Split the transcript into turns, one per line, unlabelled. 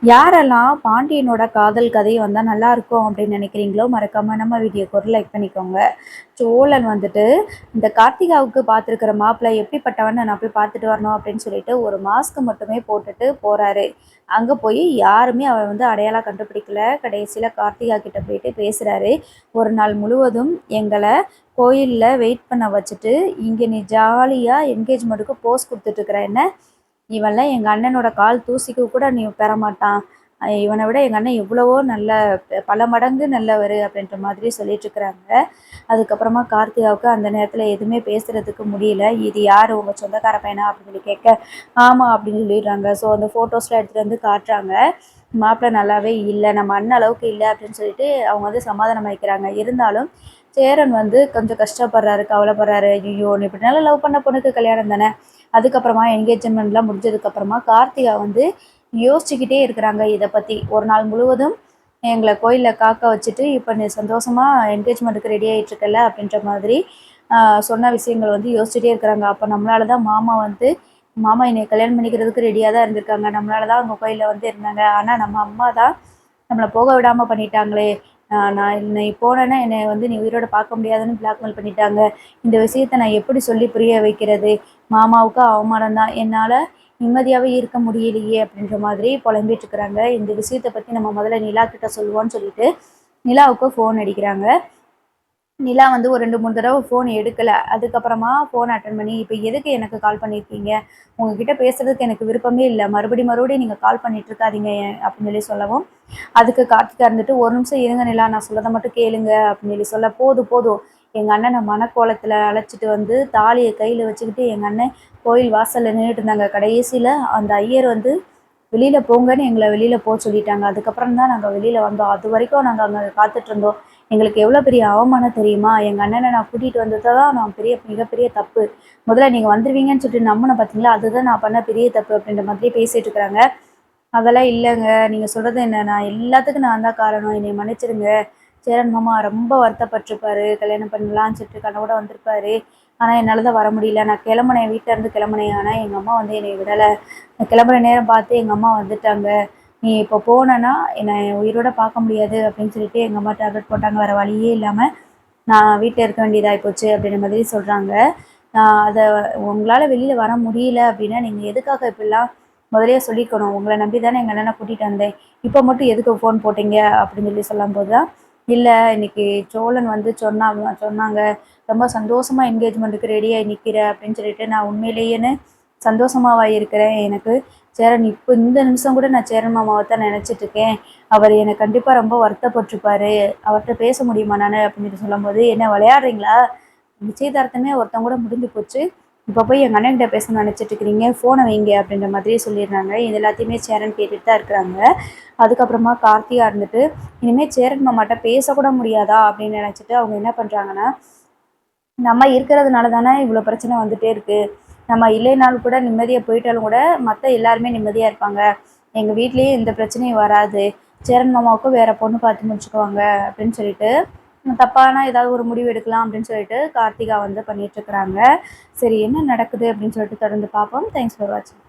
யாரெல்லாம் பாண்டியனோட காதல் கதை வந்தால் நல்லா இருக்கும் அப்படின்னு நினைக்கிறீங்களோ மறக்காம நம்ம வீடியோக்கு ஒரு லைக் பண்ணிக்கோங்க. சோழன் வந்துட்டு இந்த கார்த்திகாவுக்கு பார்த்துருக்கிற மாப்பிள்ளை எப்படிப்பட்டவன்னு நான் போய் பார்த்துட்டு வரணும் அப்படின்னு சொல்லிட்டு ஒரு மாஸ்க் மட்டுமே போட்டுட்டு போறாரு. அங்கே போய் யாருமே அவர் வந்து அடையாளம் கண்டுபிடிக்கல. கடைசியில் கார்த்திகா கிட்ட போயிட்டு பேசுகிறாரு. ஒரு நாள் முழுவதும் எங்களை கோயிலில் வெயிட் பண்ண வச்சுட்டு இங்கே நீ ஜாலியாக என்கேஜ்மெண்ட்டுக்கு போஸ் கொடுத்துட்ருக்குற என்ன, இவன்லாம் எங்கள் அண்ணனோட கால் தூசிக்கு கூட நீ பெறமாட்டான், இவனை விட எங்கள் அண்ணன் எவ்வளவோ நல்ல பல மடங்கு நல்லவர் அப்படின்ற மாதிரி சொல்லிட்டுருக்குறாங்க. அதுக்கப்புறமா கார்த்திகாவுக்கு அந்த நேரத்தில் எதுவுமே பேசுகிறதுக்கு முடியல. இது யார் உங்கள் சொந்தக்கார பையனா அப்படின்னு சொல்லி கேட்க, ஆமாம் அப்படின்னு சொல்லிடுறாங்க. ஸோ அந்த ஃபோட்டோஸ்லாம் எடுத்துகிட்டு வந்து காட்டுறாங்க. மாப்பிள்ளை நல்லாவே இல்லை, நம்ம அண்ணன் அளவுக்கு இல்லை அப்படின்னு சொல்லிட்டு அவங்க வந்து சமாதானம் வைக்கிறாங்க. இருந்தாலும் சேரன் வந்து கொஞ்சம் கஷ்டப்படுறாரு, கவலைப்படுறாரு. ஐயோ, நீ இப்படினால லவ் பண்ண பொண்ணுக்கு கல்யாணம் தானே. அதுக்கப்புறமா என்கேஜ்மெண்ட்லாம் முடிஞ்சதுக்கப்புறமா கார்த்திகா வந்து யோசிச்சுக்கிட்டே இருக்கிறாங்க இதை பற்றி. ஒரு நாள் முழுவதும் எங்களை கோயிலில் காக்க வச்சுட்டு இப்போ நீ சந்தோஷமாக என்கேஜ்மெண்ட்டுக்கு ரெடி ஆகிட்டுருக்கல அப்படின்ற மாதிரி சொன்ன விஷயங்கள் வந்து யோசிச்சுட்டே இருக்கிறாங்க. அப்போ நம்மளால தான் மாமா என்னை கல்யாணம் பண்ணிக்கிறதுக்கு ரெடியாக தான் இருந்திருக்காங்க, நம்மளால தான் அவங்க கோயிலில் வந்து இருந்தாங்க. ஆனால் நம்ம அம்மா தான் நம்மளை போக விடாமல் பண்ணிட்டாங்களே, நான் இன்னை போனேன்னா என்னை வந்து நீ உயிரோட பார்க்க முடியாதுன்னு பிளாக்மெயில் பண்ணிட்டாங்க. இந்த விஷயத்தை நான் எப்படி சொல்லி புரிய வைக்கிறது, மாமாவுக்கு அவமானம் தான், என்னால் நிம்மதியாகவே இருக்க முடியலையே அப்படின்ற மாதிரி புலம்பிட்டு இருக்கிறாங்க. இந்த விஷயத்தை பற்றி நம்ம முதல்ல நிலா கிட்ட சொல்லுவோன்னு சொல்லிட்டு நிலாவுக்கு ஃபோன் அடிக்கிறாங்க. நிலா வந்து ஒரு 2-3 தடவை ஃபோன் எடுக்கலை. அதுக்கப்புறமா ஃபோன் அட்டன் பண்ணி, இப்போ எதுக்கு எனக்கு கால் பண்ணியிருக்கீங்க, உங்ககிட்ட பேசுகிறதுக்கு எனக்கு விருப்பமே இல்லை, மறுபடியும் நீங்கள் கால் பண்ணிட்டு இருக்காதீங்க அப்படின்னு சொல்லி சொல்லவும், அதுக்கு கார்த்திகா இருந்துட்டு, ஒரு நிமிஷம் இருங்க நிலா, நான் சொல்லதை மட்டும் கேளுங்க அப்படின்னு சொல்லி சொல்ல, போதும் எங்கள் அண்ணனை மனக்கோலத்தில் அழைச்சிட்டு வந்து தாலியை கையில் வச்சுக்கிட்டு எங்கள் அண்ணன் கோயில் வாசலில் நின்றுட்டு இருந்தாங்க. கடைசியில் அந்த ஐயர் வந்து வெளியில் போங்கன்னு எங்களை வெளியில் போக சொல்லிட்டாங்க. அதுக்கப்புறம் தான் நாங்கள் வெளியில் வந்தோம். அது வரைக்கும் நாங்கள் அங்கே காத்துட்ருந்தோம். எங்களுக்கு எவ்வளோ பெரிய அவமானம் தெரியுமா, எங்கள் அண்ணனை நான் கூட்டிகிட்டு வந்தது தான் நான் மிகப்பெரிய தப்பு. முதல்ல நீங்கள் வந்துடுவீங்கன்னு சொல்லிட்டு நம்பின பார்த்தீங்களா, அதுதான் நான் பண்ண பெரிய தப்பு அப்படின்ற மாதிரி பேசிகிட்டு இருக்கிறாங்க. அதெல்லாம் இல்லைங்க, நீங்கள் சொல்கிறது என்ன, நான் எல்லாத்துக்கும் நான் தான் காரணம், என்னை மன்னிச்சிடுங்க. சேரன் மாமா ரொம்ப வருத்தப்பட்டிருப்பாரு, கல்யாணம் பண்ணலான்னு சொல்லிட்டு கனவோட வந்திருப்பாரு. ஆனால் என்னால் தான் வர முடியல. நான் கிளம்புனேன், வீட்டிலேருந்து கிளம்புனேன். ஆனால் எங்கள் அம்மா வந்து என்னை விடலை. நான் கிளம்புற நேரம் பார்த்து எங்கள் அம்மா வந்துட்டாங்க. நீ இப்போ போனேன்னா என்னை உயிரோட பார்க்க முடியாது அப்படின்னு சொல்லிட்டு எங்கள் அம்மா டேப்லெட் போட்டாங்க. வேறு வழியே இல்லாமல் நான் வீட்டில் இருக்க வேண்டியதாகி போச்சு அப்படின்ற மாதிரி சொல்கிறாங்க. அதை உங்களால் வெளியில் வர முடியல அப்படின்னா நீங்கள் எதுக்காக இப்படிலாம் முதலே சொல்லிக்கணும். உங்களை நம்பி தானே எங்கள் அண்ணனை கூட்டிகிட்டு வந்தேன், இப்போ மட்டும் எதுக்கு ஃபோன் போட்டீங்க அப்படின்னு சொல்லி சொல்லும்போது தான், இல்லை இன்னைக்கு சோழன் வந்து சொன்னாங்க ரொம்ப சந்தோஷமாக என்கேஜ்மெண்ட்டுக்கு ரெடியாகி நிற்கிற அப்படின்னு சொல்லிட்டு, நான் உண்மையிலேயேன்னு சந்தோஷமாவா இருக்கிறேன். எனக்கு சேரன் இப்போ இந்த நிமிஷம் கூட நான் சேரன் மாமாவை தான் நினச்சிட்ருக்கேன். அவர் என்னை கண்டிப்பாக ரொம்ப வருத்தப்பட்டிருப்பாரு, அவர்கிட்ட பேச முடியுமா நான் அப்படின்னு சொல்லும்போது, என்ன விளையாடுறீங்களா, நிச்சயதார்த்தமே ஒருத்தவங்க கூட முடிஞ்சு போச்சு, இப்போ போய் எங்கள் அண்ணன்கிட்ட பேசணும்னு நினச்சிட்ருக்கிறீங்க, ஃபோனை வைங்க அப்படின்ற மாதிரி சொல்லிடுறாங்க. இது எல்லாத்தையுமே சேரன் கேட்டுட்டு தான் இருக்கிறாங்க. அதுக்கப்புறமா கார்த்திகா இருந்துட்டு, இனிமேல் சேரன் மாமாட்ட பேசக்கூட முடியாதா அப்படின்னு நினச்சிட்டு அவங்க என்ன பண்ணுறாங்கன்னா, நம்ம இருக்கிறதுனால தானே இவ்வளோ பிரச்சனை வந்துகிட்டே இருக்குது, நம்ம இல்லைனாலும் கூட நிம்மதியாக போயிட்டாலும் கூட மற்ற எல்லாருமே நிம்மதியாக இருப்பாங்க, எங்கள் வீட்லேயும் எந்த பிரச்சனையும் வராது, சேரன் மாமாவுக்கும் வேறு பொண்ணு பார்த்து முடிச்சுக்குவாங்க அப்படின்னு சொல்லிட்டு தப்பான ஏதாவது ஒரு முடிவு எடுக்கலாம் அப்படின்னு சொல்லிட்டு கார்த்திகா வந்து பண்ணிகிட்ருக்குறாங்க. சரி, என்ன நடக்குது அப்படின்னு சொல்லிட்டு தொடர்ந்து பார்ப்போம். தேங்க்ஸ் ஃபார் வாட்சிங்.